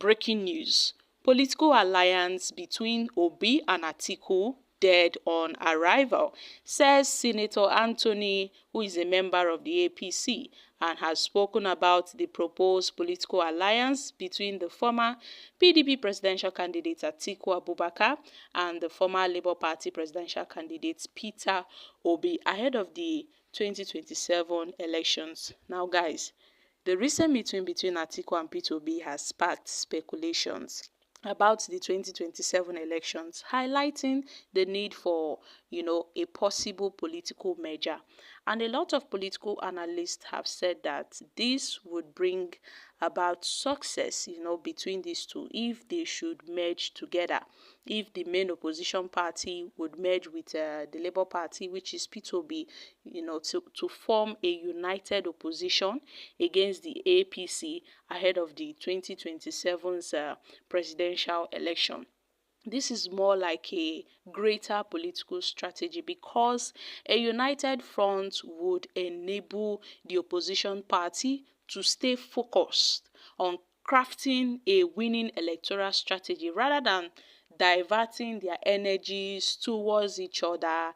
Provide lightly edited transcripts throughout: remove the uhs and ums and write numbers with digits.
breaking news. Political alliance between Obi and Atiku dead on arrival, says Senator Anthony, who is a member of the APC and has spoken about the proposed political alliance between the former PDP presidential candidate Atiku Abubakar and the former Labour Party presidential candidate Peter Obi ahead of the 2027 elections. Now, guys, the recent meeting between Atiku and Peter Obi has sparked speculations about the 2027 elections, highlighting the need for, a possible political merger. And a lot of political analysts have said that this would bring about success, between these two if they should merge together. If the main opposition party would merge with the Labour Party, which is Peter Obi, to form a united opposition against the APC ahead of the 2027's presidential election. This is more like a greater political strategy because a united front would enable the opposition party to stay focused on crafting a winning electoral strategy rather than diverting their energies towards each other,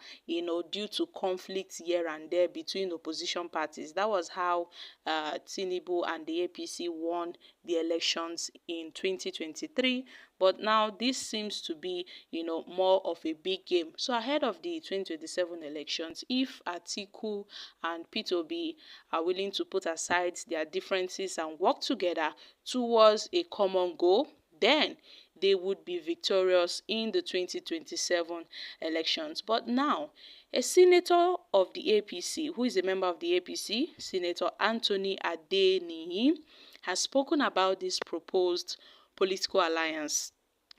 due to conflicts here and there between opposition parties. That was how Tinubu and the APC won the elections in 2023. But now this seems to be, more of a big game. So ahead of the 2027 elections, if Atiku and Peter Obi are willing to put aside their differences and work together towards a common goal, then they would be victorious in the 2027 elections. But now, a senator of the APC, who is a member of the APC, Senator Anthony Adeniyi, has spoken about this proposed political alliance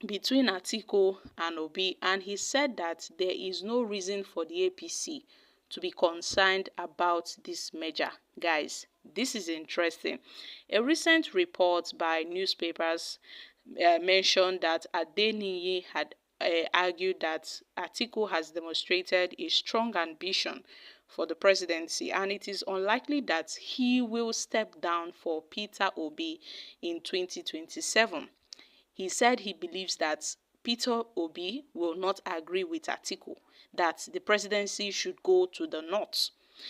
between Atiku and Obi, and he said that there is no reason for the APC to be concerned about this merger. Guys, this is interesting. A recent report by newspapers mentioned that Adeniyi had argued that Atiku has demonstrated a strong ambition for the presidency and it is unlikely that he will step down for Peter Obi in 2027. He said he believes that Peter Obi will not agree with Atiku, that the presidency should go to the north.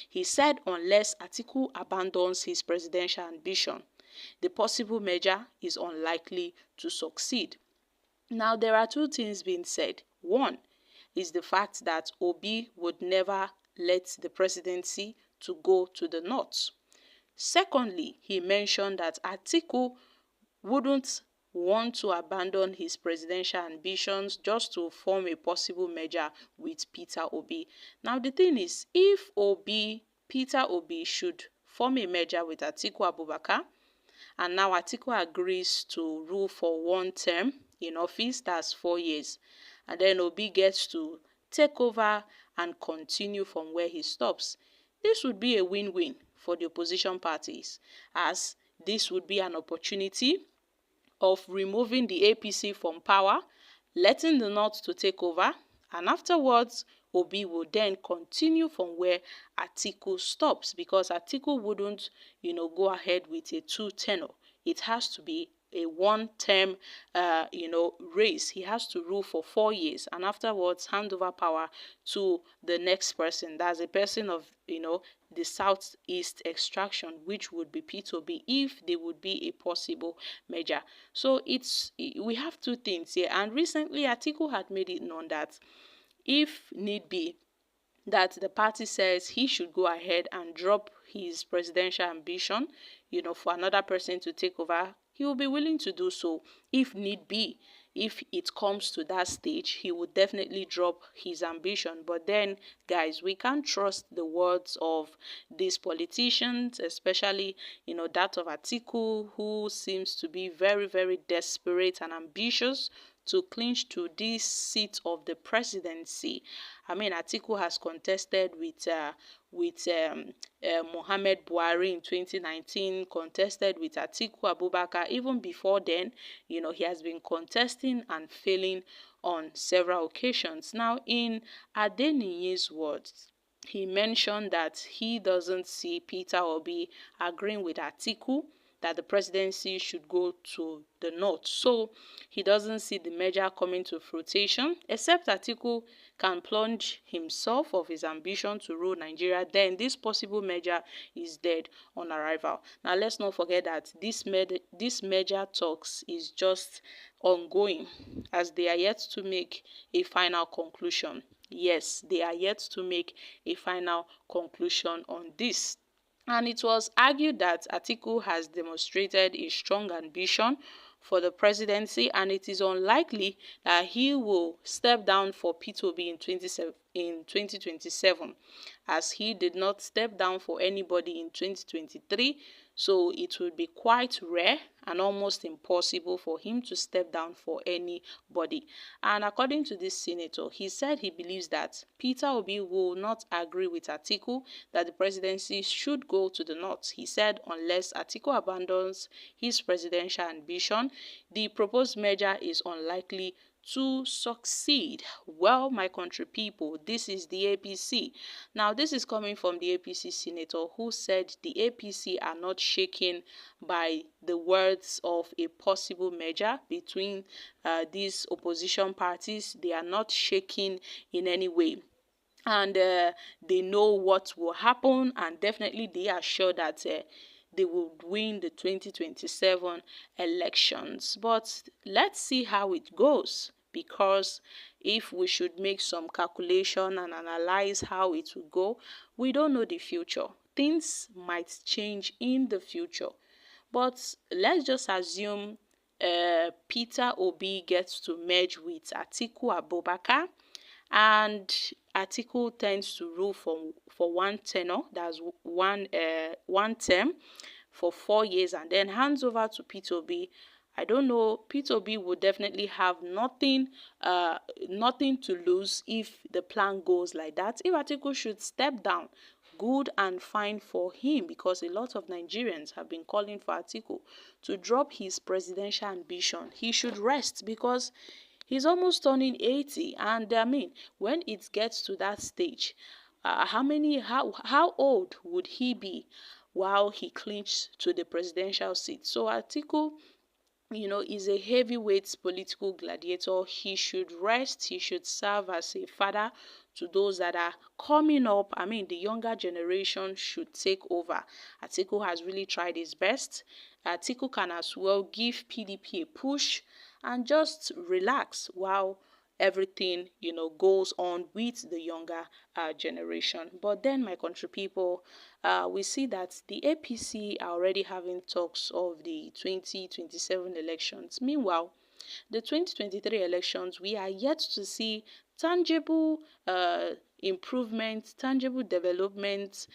He said unless Atiku abandons his presidential ambition, the possible merger is unlikely to succeed. Now, there are two things being said. One is the fact that Obi would never let the presidency to go to the north. Secondly, he mentioned that Atiku wouldn't want to abandon his presidential ambitions just to form a possible merger with Peter Obi. Now, the thing is, if Peter Obi should form a merger with Atiku Abubakar, and now Atiku agrees to rule for one term in office, that's 4 years, and then Obi gets to take over and continue from where he stops. This would be a win-win for the opposition parties, as this would be an opportunity of removing the APC from power, letting the North to take over, and afterwards Obi will then continue from where Atiku stops, because Atiku wouldn't, go ahead with a two-tenor. It has to be a one-term, race. He has to rule for 4 years and afterwards hand over power to the next person. That's a person of, the southeast extraction, which would be Peter Obi, if they would be a possible merger. So we have two things here. And recently, Atiku had made it known that if need be, that the party says he should go ahead and drop his presidential ambition, for another person to take over, he will be willing to do so if need be. If it comes to that stage, he would definitely drop his ambition. But then, guys, we can't trust the words of these politicians, especially, that of Atiku, who seems to be very, very desperate and ambitious to clinch to this seat of the presidency. I mean, Atiku has contested with Mohamed Buhari in 2019, contested with Atiku Abubakar. Even before then, he has been contesting and failing on several occasions. Now, in Adeniyi's words, he mentioned that he doesn't see Peter Obi agreeing with Atiku, that the presidency should go to the north. So he doesn't see the merger coming to fruition, except Atiku can plunge himself of his ambition to rule Nigeria. Then this possible merger is dead on arrival. Now let's not forget that this merger talks is just ongoing, as they are yet to make a final conclusion. Yes, they are yet to make a final conclusion on this. And it was argued that Atiku has demonstrated a strong ambition for the presidency, and it is unlikely that he will step down for P2B in 2027, as he did not step down for anybody in 2023. So it would be quite rare and almost impossible for him to step down for anybody. And according to this senator, he said he believes that Peter Obi will not agree with Atiku that the presidency should go to the north. He said unless Atiku abandons his presidential ambition, the proposed merger is unlikely to succeed. Well, my country people, this is the APC. Now, this is coming from the APC senator who said the APC are not shaken by the words of a possible merger between these opposition parties. They are not shaken in any way. And they know what will happen, and definitely they are sure that they will win the 2027 elections. But let's see how it goes, because if we should make some calculation and analyze how it will go, we don't know the future. Things might change in the future. But let's just assume Peter Obi gets to merge with Atiku Abubakar, and Atiku tends to rule for one tenure, that's one term, for 4 years, and then hands over to P2B. I don't know, P2B would definitely have nothing to lose if the plan goes like that. If Atiku should step down, good and fine for him, because a lot of Nigerians have been calling for Atiku to drop his presidential ambition. He should rest, because he's almost turning 80, and I mean, when it gets to that stage, how old would he be while he clings to the presidential seat? So Atiku, is a heavyweight political gladiator. He should rest. He should serve as a father to those that are coming up. I mean, the younger generation should take over. Atiku has really tried his best. Atiku can as well give PDP a push and just relax while everything goes on with the younger generation. But then, my country people, we see that the APC are already having talks of the 2027 elections. Meanwhile, the 2023 elections, we are yet to see tangible improvement, tangible development,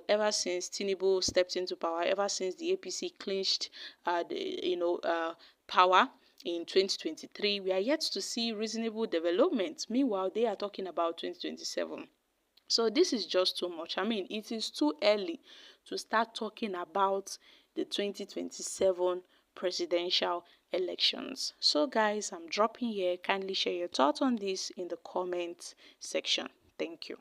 ever since Tinubu stepped into power, ever since the APC clinched power in 2023, we are yet to see reasonable development. Meanwhile, they are talking about 2027. So this is just too much. I mean, it is too early to start talking about the 2027 presidential elections. So guys, I'm dropping here. Kindly share your thoughts on this in the comment section. Thank you.